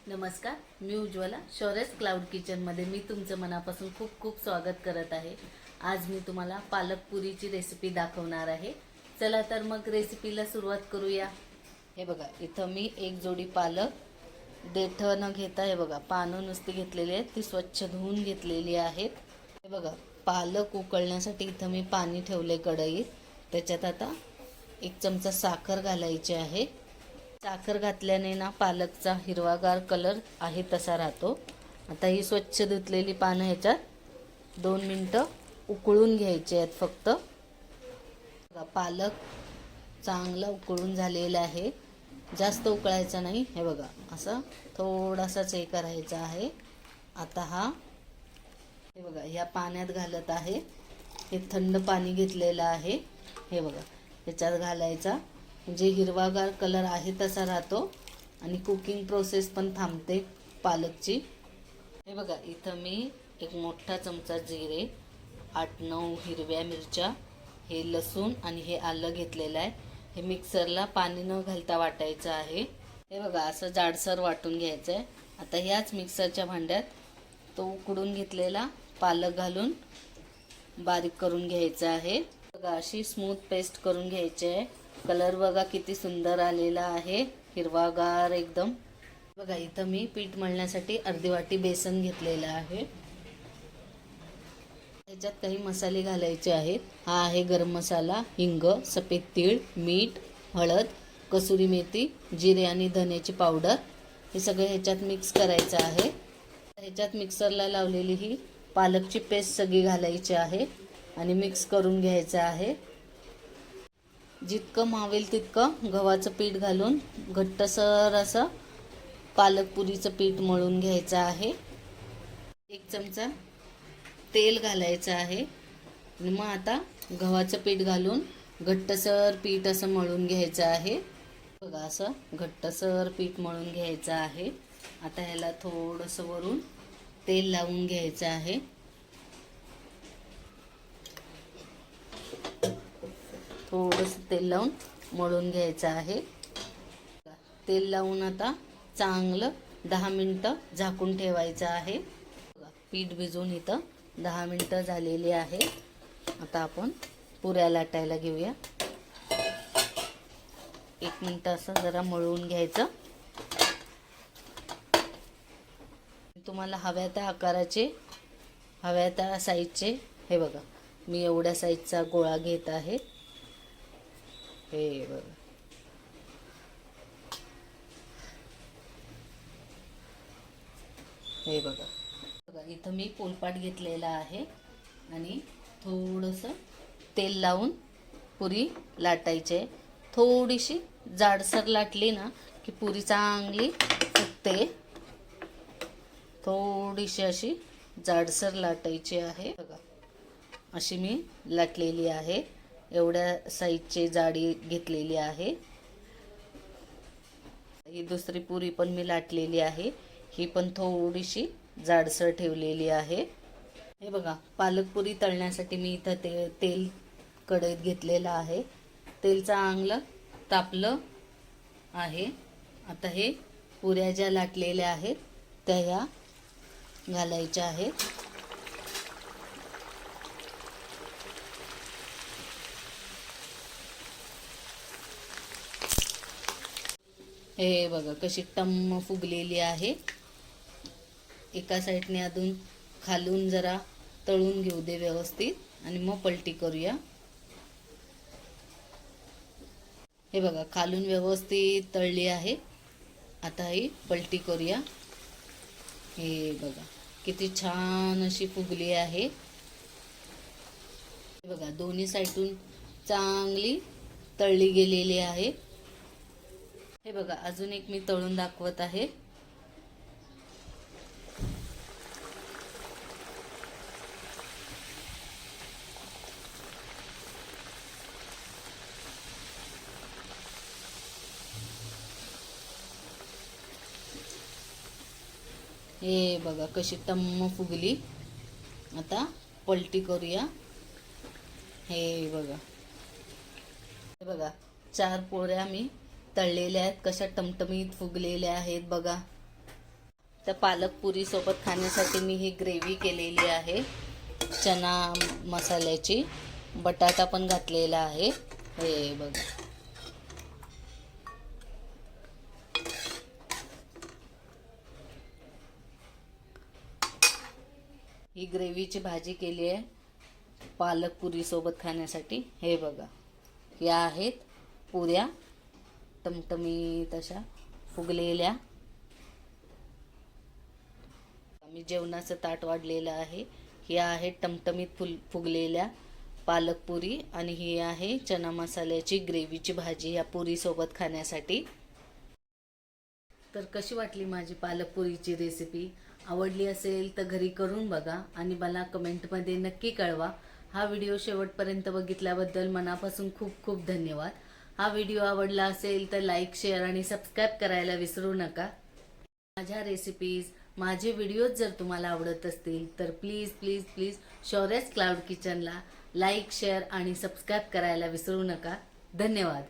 नमस्कार, मी उज्ज्वला शौर्यस क्लाउड किचनमध्ये मी तुमचं मनापासून खूप खूप स्वागत करत आहे। आज मी तुम्हाला पालक पुरीची रेसिपी दाखवणार आहे। चला तर मग रेसिपीला सुरुवात करूया। हे बघा, इथं मी एक जोडी पालक देठं न घेता हे बघा पानं नुसती घेतलेली आहेत, ती स्वच्छ धुवून घेतलेली आहेत। हे बघा, पालक उकळण्यासाठी इथं मी पाणी ठेवले कढईत। त्याच्यात आता 1 चमचा साखर घालायची आहे। साखर घातल्याने ना पालकचा हिरवागार कलर आहे तसा राहतो। आता ही स्वच्छ धुतलेली पानं ह्याच्यात 2 मिनिटं उकळून घ्यायचे आहेत फक्त। पालक चांगला उकळून झालेला आहे, जास्त उकळायचा नाही। हे बघा, असं थोडासाच हे करायचा आहे। आता हे बघा, या पाण्यात घालत आहे। हे थंड पाणी घेतलेलं आहे। हे बघा, ह्याच्यात घालायचा म्हणजे हिरवागार कलर आहे तसा राहतो आणि कुकिंग प्रोसेस पण थांबते पालकची। हे बघा, इथं मी एक मोठा चमचा जिरे, 8-9 हिरव्या मिरच्या, हे लसूण आणि हे आलं घेतलेलं आहे। हे मिक्सरला पाणी न घालता वाटायचं आहे। हे बघा, असं जाडसर वाटून घ्यायचं आहे। आता ह्याच मिक्सरच्या भांड्यात तो उकडून घेतलेला पालक घालून बारीक करून घ्यायचा आहे। बघा, अशी स्मूथ पेस्ट करून घ्यायची आहे। कलर बघा किती सुंदर आलेला आहे, हिरवागार एकदम। बघा, इथं मी पीठ मळण्यासाठी अर्धी वाटी बेसन घेतलेलं आहे। त्याच्यात काही मसाले घालायचे आहेत। हा आहे गरम मसाला, हिंग, सफेद तीळ, मीठ, हळद, कसुरी मेथी, जिरे आणि धन्याची पावडर, हे सगळे ह्याच्यात मिक्स करायचं आहे। ह्याच्यात मिक्सरला लावलेली ही पालकची पेस्ट सगळी घालायची आहे आणि मिक्स करून घ्यायचं आहे। जितकं मावेल तितकं गव्हाचं पीठ घालून घट्टसर असं पालक पुरीचं पीठ मळून घ्यायचं आहे। 1 चमचा तेल घालायचं आहे आणि मग आता गव्हाचं पीठ घालून घट्टसर पीठ असं मळून घ्यायचं आहे। बघा, असं घट्टसर पीठ मळून घ्यायचं आहे। आता ह्याला थोडंसं वरून तेल लावून घ्यायचं आहे। थोडंसं तेल लावून मळून घ्यायचं आहे। तेल लावून आता चांगलं 10 मिनिटं झाकून ठेवायचं आहे। पीठ भिजवून इथं 10 मिनिटं झालेली आहे। आता आपण पुऱ्या लाटायला घेऊया। 1 मिनिट असं जरा मळून घ्यायचं। तुम्हाला हव्या त्या आकाराचे, हव्या त्या साईजचे, हे बघा मी एवढ्या साईजचा गोळा घेत आहे। हे बघा, हे बघा बघा, इथं मी पोलपाट घेतलेला आहे आणि थोडंसं तेल लावून पुरी लाटायची। थोडीशी जाडसर लाटली ना की पुरी चांगली फुगते। थोडीशी अशी जाडसर लाटायची आहे। बघा, अशी मी लाटलेली आहे, एवढ्या साईजची जाडी घेतलेली आहे। ही दुसरी पुरी पण मी लाटलेली आहे, ही पण थोडीशी जाडसर ठेवलेली आहे। हे बघा, पालक पुरी तळण्यासाठी मी इथं तेल कढईत घेतलेलं आहे। तेल चांगलं तापलं आहे। आता हे पुऱ्या ज्या लाटलेल्या आहेत त्या ह्या घालायच्या आहेत। हे बघा, कशी टम्म फुगलेली आहे। एका साईडने अजून खालून जरा तळून घेऊ दे व्यवस्थित आणि मग पलटी करूया। हे बघा, खालून व्यवस्थित तळली आहे। आता ही पलटी करूया। हे बघा, किती छान अशी फुगली आहे। हे बघा, दोन्ही साईडून चांगली तळली गेलेली आहे। हे बघा, अजून एक मी तळून दाखवत आहे। हे बघा, कशी टम्म फुगली। आता पलटी करूया। हे बघा, हे बघा, 4 पोळ्या मी तळलेल्या आहेत, कशा टमटमीत फुगलेल्या आहेत बघा। तर पालक पुरी सोबत खाण्यासाठी मी ही ग्रेव्ही केलेली आहे चना मसाल्याची. बटाटा पण घातलेला आहे, हे बघा. ही ग्रेव्हीची भाजी केली आहे पालक पुरी सोबत खाण्यासाठी. हे बघा, या आहेत पुऱ्या टमटमीत अशा फुगलेल्या. मी जेवणाचं ताट वाढलेलं आहे. ही आहे टमटमीत फुगलेल्या पालक पुरी आणि ही आहे चना मसाल्याची ग्रेव्हीची भाजी या पुरी सोबत खाण्यासाठी. तर कशी वाटली माझी पालक पुरीची रेसिपी? आवडली असेल तर घरी करून बघा आणि मला कमेंटमध्ये नक्की कळवा. हा व्हिडिओ शेवटपर्यंत बघितल्याबद्दल मनापासून खूप खूप धन्यवाद. हा व्हिडिओ आवडला असेल तर लाईक, शेअर आणि सबस्क्राईब करायला विसरू नका. माझ्या रेसिपीज, माझे व्हिडिओज जर तुम्हाला आवडत असतील तर please please please Shaurya's cloud किचनला लाईक, शेअर आणि सबस्क्राईब करायला विसरू नका. धन्यवाद.